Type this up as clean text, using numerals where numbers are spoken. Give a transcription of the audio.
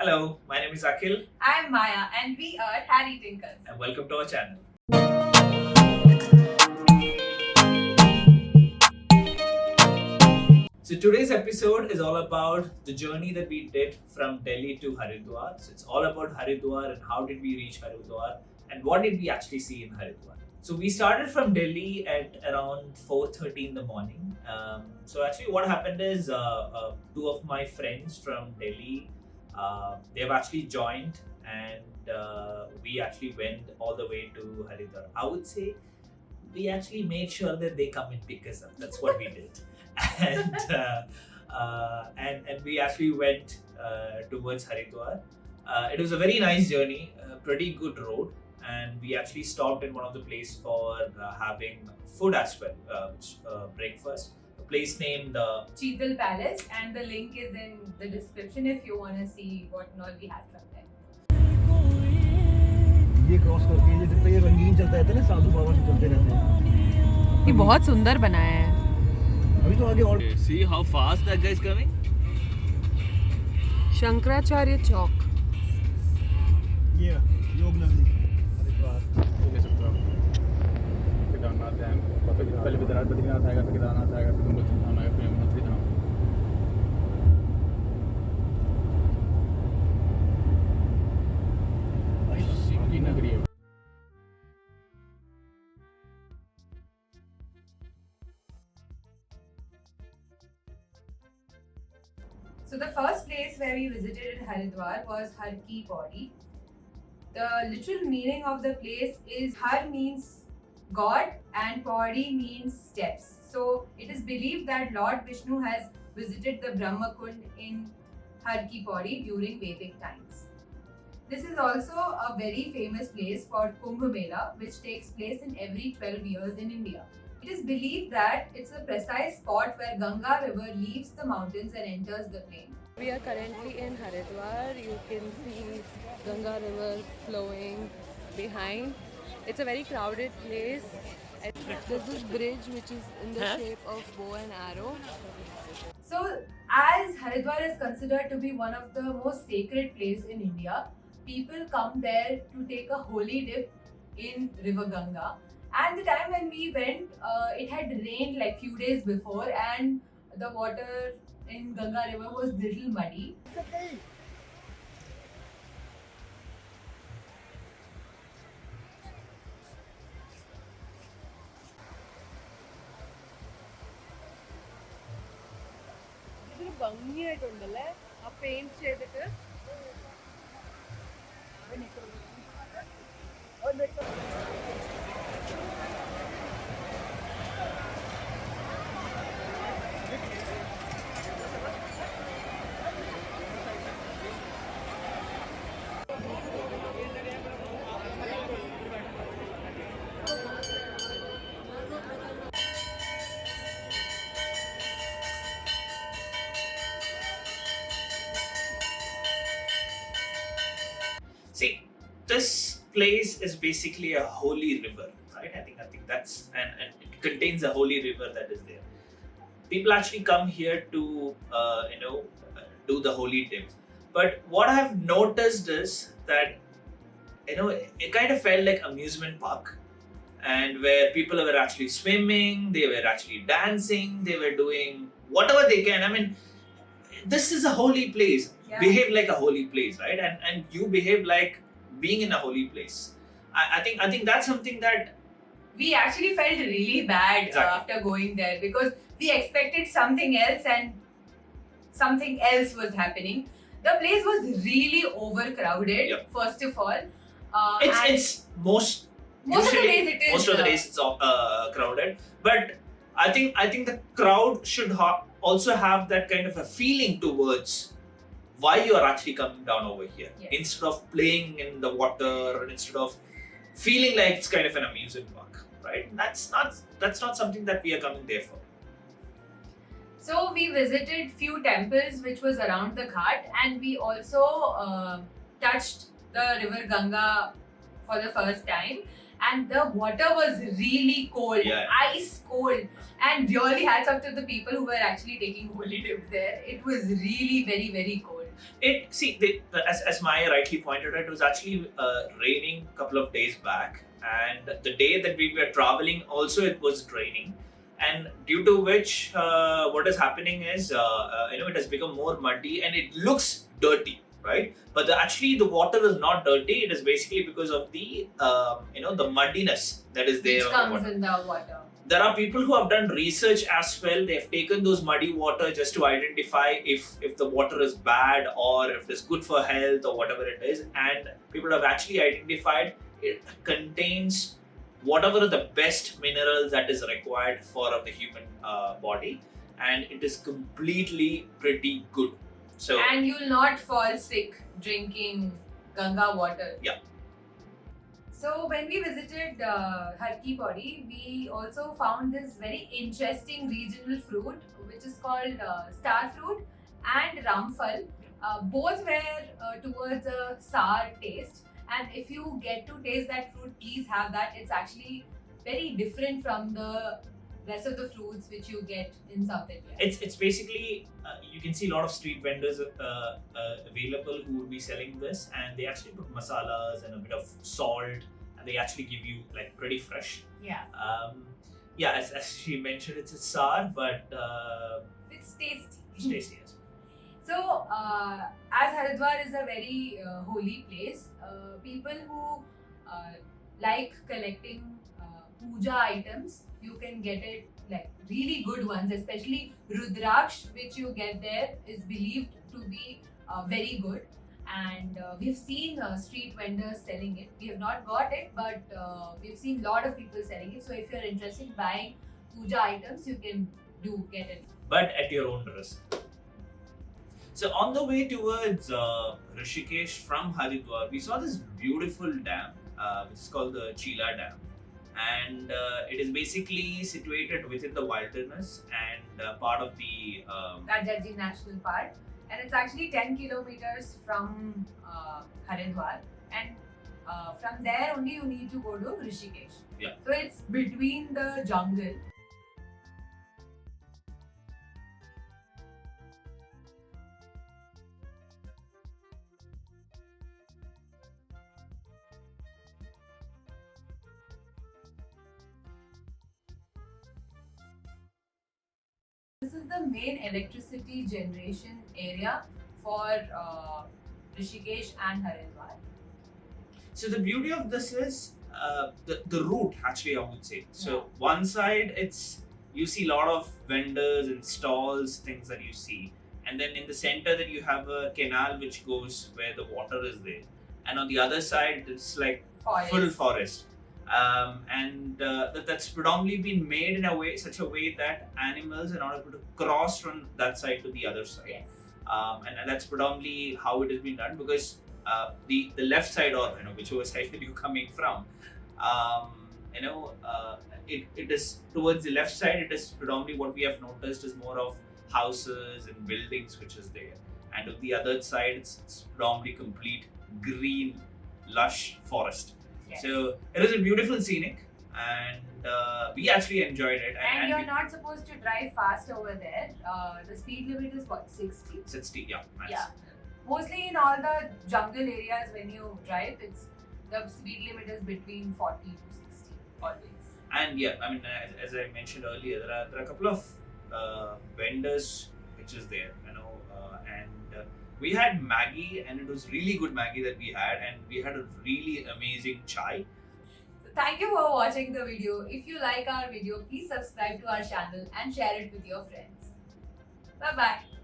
Hello, my name is Akhil I'm Maya and we are Harry Tinkers. and welcome to our channel. So today's episode is all about the journey that we did from Delhi to Haridwar. So it's all about Haridwar and how did we reach Haridwar and what did we actually see in Haridwar. So we started from Delhi at around 4:30 in the morning. So actually, what happened is two of my friends from Delhi, they've actually joined, and we actually went all the way to Haridwar. I would say we actually made sure that they come and pick us up. That's what we did, and we actually went towards Haridwar. It was a very nice journey, a pretty good road, and we actually stopped in one of the place for having food as well, which breakfast. A place named Cheetal Palace, and the link is in the description if you want to see what all we had from there. ये cross करके ये जितना ये रंगीन चलता रहता है ना साधु बाबा से चलते रहते हैं ये बहुत सुंदर बनाया है। अभी तो आगे और See how fast that guy is coming? Shankaracharya चौक। ये योग नगरी हरिद्वार ले सकते हो केदारनाथ है पहले बद्रीनाथ आएगा फिर केदारनाथ आएगा फिर गंगोत्री धाम आएगा फिर यमुनोत्री धाम शिव की नगरी है So the first place where we visited in Haridwar was Har Ki Pauri. The literal meaning of the place is Har means God and Pauri means steps. So it is believed that Lord Vishnu has visited the Brahma Kund in Har Ki Pauri during Vedic times. This is also a very famous place for Kumbh Mela, which takes place in every 12 years in India. It is believed that it's a precise spot where Ganga river leaves the mountains and enters the plain. We are currently in Haridwar. You can see Ganga river flowing behind. It's a very crowded place. There's this bridge which is in the shape of bow and arrow. So, as Haridwar is considered to be one of the most sacred places in India, people come there to take a holy dip in River Ganga. And the time when we went, it had rained like few days before, and the water in Ganga river was little muddy. ഇതൊരു ഭംഗിയായിട്ടുണ്ടല്ലേ ആ paint ചെയ്തിട്ട് See, this place is basically a holy river, right? I think that's and it contains a holy river that is there. People actually come here to do the holy dip. But what I've noticed is that it kind of felt like amusement park, and where people were actually swimming, they were actually dancing, they were doing whatever they can. I mean, this is a holy place. Yeah. Behave like a holy place, right? And you behave like being in a holy place. I think that's something that We actually felt really bad Exactly. after going there because we expected something else and something else was happening. The place was really overcrowded, Yep. first of all. it's most Most of the usually, days it is, most of the days it's crowded, but I think the crowd should also have that kind of a feeling towards why you are actually coming down over here, Yes. instead of playing in the water or instead of feeling like it's kind of an amusement park, right? That's not something that we are coming there for. So we visited few temples which was around the ghat, and we also touched the river Ganga for the first time. And the water was really cold, Yeah. ice cold, and really hats off to the people who were actually taking holy dip there. It was really very, very cold. As Maya rightly pointed out, it was actually raining a couple of days back, and the day that we were traveling, also it was raining, and due to which what is happening is it has become more muddy and it looks dirty, right? But actually the water is not dirty. It is basically because of the the muddiness that is there Which on the comes water. in the water. There are people who have done research as well. They have taken those muddy water just to identify if the water is bad or if it's good for health or whatever it is. And people have actually identified it contains whatever are the best minerals that is required for the human body, and it is completely pretty good. So And you'll not fall sick drinking Ganga water. Yeah. So when we visited Har Ki Pauri, we also found this very interesting regional fruit, which is called star fruit and ramphal. Both were towards a sour taste, and if you get to taste that fruit, please have that. It's actually very different from the rest of the fruits which you get in South India. it's basically you can see a lot of street vendors available who would be selling this, and they actually put masalas and a bit of salt, and they actually give you like pretty fresh. Yeah, As she mentioned, it's a sour, but it's tasty. it's tasty as well. So, as Haridwar is a very holy place, people who like collecting puja items, you can get it like really good ones, especially Rudraksh, which you get there, is believed to be very good. And we've seen street vendors selling it. We have not got it, but we've seen a lot of people selling it. So, if you're interested in buying puja items, you can get it. But at your own risk. So on the way towards Rishikesh from Haridwar, we saw this beautiful dam, which is called the Chila Dam, and it is basically situated within the wilderness and part of the Rajaji National Park, and it's actually 10 kilometers from Haridwar, and from there only you need to go to Rishikesh. Yeah. So it's between the jungle. This is the main electricity generation area for Rishikesh and Haridwar. So the beauty of this is the route, actually, I would say. So one side, it's you see a lot of vendors and stalls, things that you see, and then in the center that you have a canal which goes where the water is there, and on the other side it's like Forest. full forest. That's predominantly been made in such a way that animals are not able to cross from that side to the other side. Yes. And that's predominantly how it has been done, because the left side, or whichever side that you're coming from, it is towards the left side. It is predominantly what we have noticed is more of houses and buildings which is there, and on the other side it's predominantly complete green, lush forest. Yes. So it is a beautiful scenic, and we actually enjoyed it. And you're not supposed to drive fast over there. The speed limit is what, 60? 60, yeah, max. Yeah. Mostly in all the jungle areas, when you drive, the speed limit is between 40 to 60 always. And yeah, I mean, as I mentioned earlier, there are a couple of vendors which is there, and we had Maggie, and it was really good Maggie that we had, and we had a really amazing chai. So thank you for watching the video. If you like our video, please subscribe to our channel and share it with your friends. Bye bye.